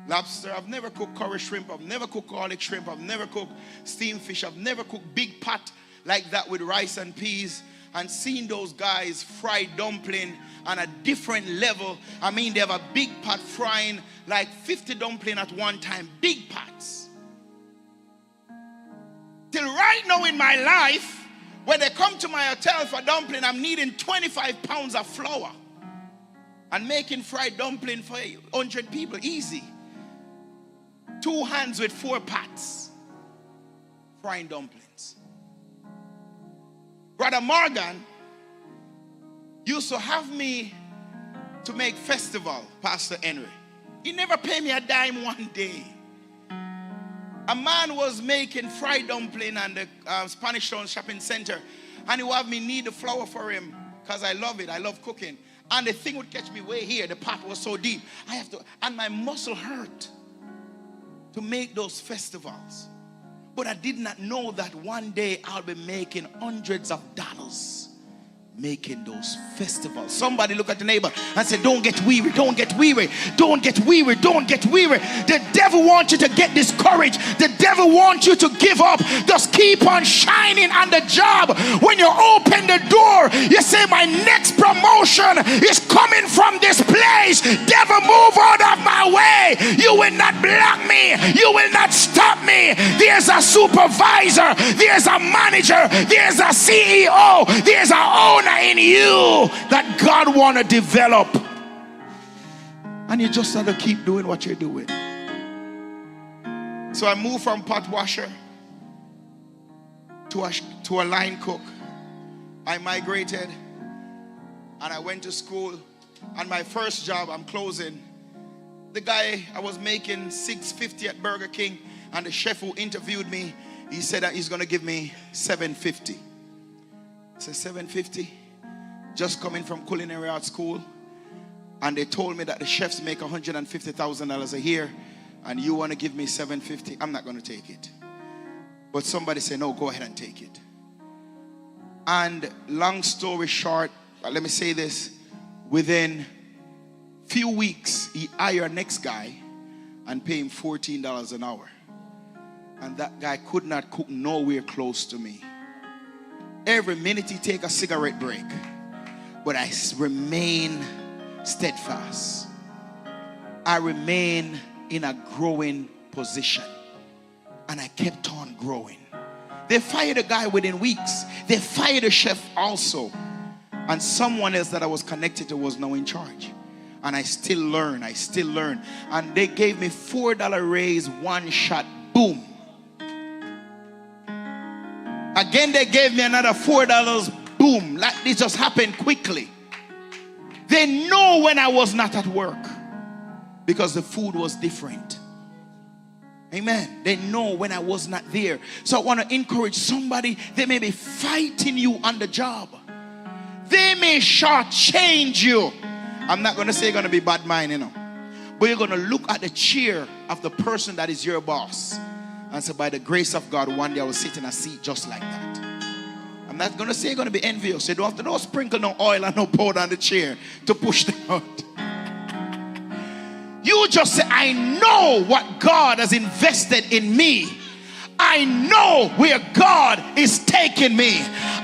lobster. I've never cooked curry shrimp. I've never cooked garlic shrimp. I've never cooked steamed fish. I've never cooked big pot like that with rice and peas. And seeing those guys fry dumpling on a different level. I mean, they have a big pot frying like 50 dumpling at one time. Big pots. Till right now in my life, when they come to my hotel for dumpling, I'm needing 25 pounds of flour. And making fried dumpling for 100 people, easy. 2 hands with 4 pots. Frying dumplings. Brother Morgan used to have me to make festival, Pastor Henry. He never paid me a dime one day. A man was making fried dumpling at the Spanish Town Shopping Center, and he would have me knead the flour for him because I love it. I love cooking. And the thing would catch me way here. The pot was so deep. And my muscle hurt to make those festivals. But I did not know that one day I'll be making hundreds of dollars making those festivals. Somebody look at the neighbor and say, don't get weary, don't get weary, don't get weary, don't get weary. The devil wants you to get discouraged. The devil wants you to give up. Just keep on shining on the job. When you open the door, you say, my next promotion is coming from this place. Devil, move out of my way. You will not block me. You will not stop me. There's a supervisor. There's a manager. There's a CEO. There's an owner in you that God want to develop, and you just have to keep doing what you're doing. So I moved from pot washer to a line cook. I migrated and I went to school, and my first job, I'm closing, the guy, I was making $6.50 at Burger King, and the chef who interviewed me, he said that he's going to give me $7.50. I said, $7.50? Just coming from culinary art school. And they told me that the chefs make $150,000 a year, and you want to give me $7.50? I'm not going to take it. But somebody said, no, go ahead and take it. And long story short, let me say this. Within few weeks, he hired next guy and pay him $14 an hour. And that guy could not cook nowhere close to me. Every minute he take a cigarette break. But I remain steadfast. I remain in a growing position. And I kept on growing. They fired a guy within weeks. They fired a chef also. And someone else that I was connected to was now in charge. And I still learn. And they gave me $4 raise, one shot, boom. Again, they gave me another $4, boom. Like this just happened quickly. They know when I was not at work because the food was different. Amen. They know when I was not there. So I want to encourage somebody. They may be fighting you on the job. They may shortchange you. I'm not going to say you're going to be bad mind, but you're going to look at the chair of the person that is your boss and say, by the grace of God, one day I will sit in a seat just like that. I'm not going to say you're going to be envious. You don't have to no sprinkle no oil and no powder on the chair to push them out. You just say, I know what God has invested in me. I know where God is taking me.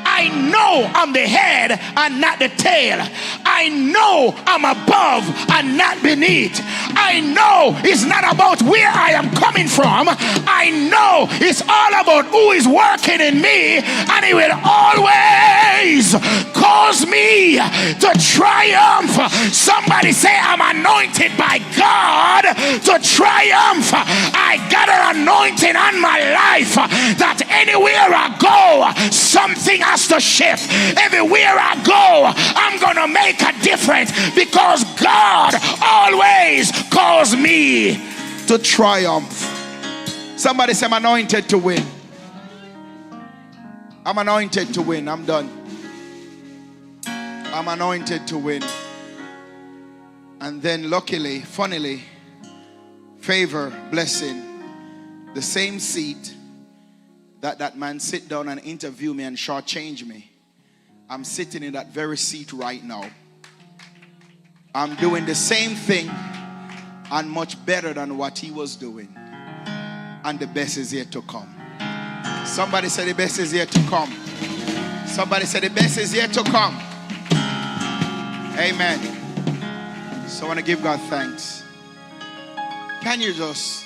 I know I'm the head and not the tail. I know I'm above and not beneath. I know it's not about where I am coming from. I know it's all about who is working in me, and He will always cause me to triumph. Somebody say, I'm anointed by God to triumph. I got an anointing on my life that anywhere I go, something has to shift. Everywhere I go, I'm gonna make a difference because God always calls me to triumph. Somebody say, I'm anointed to win. I'm anointed to win. I'm done. I'm anointed to win. And then luckily, funnily, favor, blessing, the same seat that man sit down and interview me and shortchange me, I'm sitting in that very seat right now. I'm doing the same thing and much better than what he was doing. And the best is yet to come. Somebody say the best is yet to come. Somebody say the best is yet to come. Amen. So I want to give God thanks. Can you just,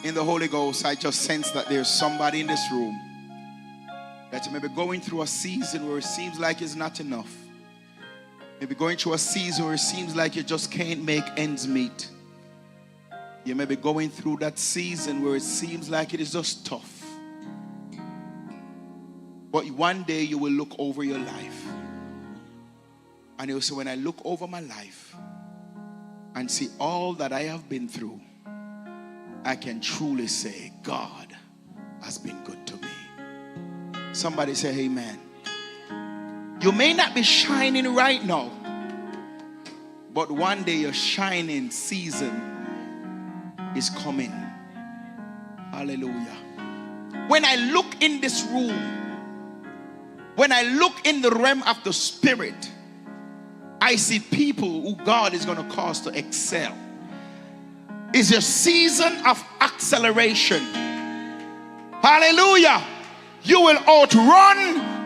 in the Holy Ghost, I just sense that there's somebody in this room that may be going through a season where it seems like it's not enough. Maybe going through a season where it seems like you just can't make ends meet. You may be going through that season where it seems like it is just tough. But one day you will look over your life and you will say, when I look over my life and see all that I have been through, I can truly say God has been good to me. Somebody say amen. You may not be shining right now, but one day your shining season is coming. Hallelujah. When I look in this room, when I look in the realm of the spirit, I see people who God is going to cause to excel. It's a season of acceleration. Hallelujah. You will outrun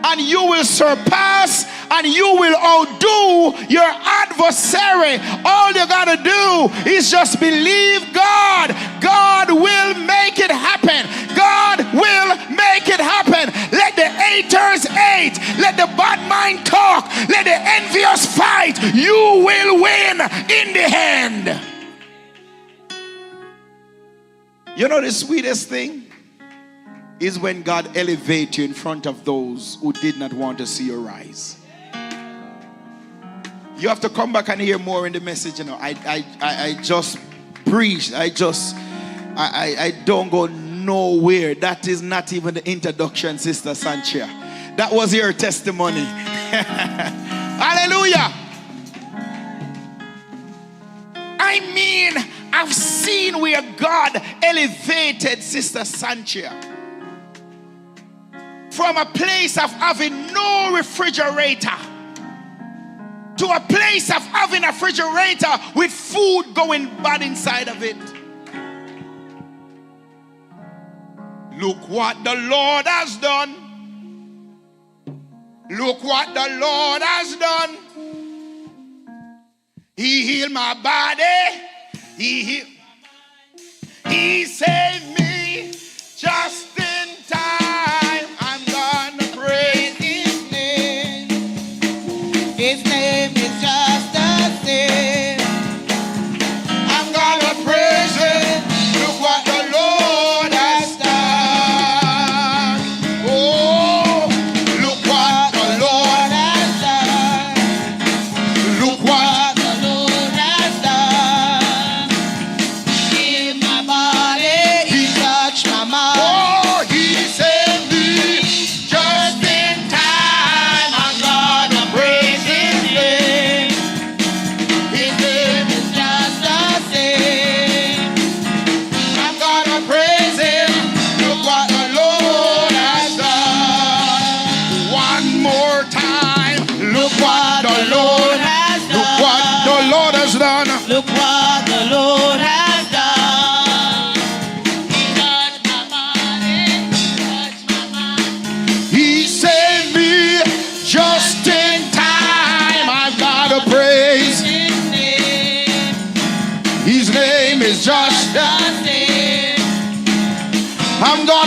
and you will surpass and you will outdo your adversary. All you got to do is just believe God. God will make it happen. God will make it happen. Let the haters hate. Let the bad mind talk. Let the envious fight. You will win in the end. You know the sweetest thing is when God elevates you in front of those who did not want to see you rise. You have to come back and hear more in the message. You know, I just preach. I don't go nowhere. That is not even the introduction, Sister Sanchia. That was your testimony. Hallelujah. I mean, I've seen where God elevated Sister Sanchia from a place of having no refrigerator to a place of having a refrigerator with food going bad inside of it. Look what the Lord has done. Look what the Lord has done. He healed my body. He saved me just in time.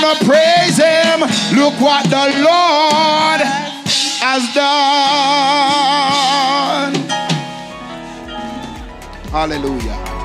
gonna praise him. Look what the Lord has done. Hallelujah.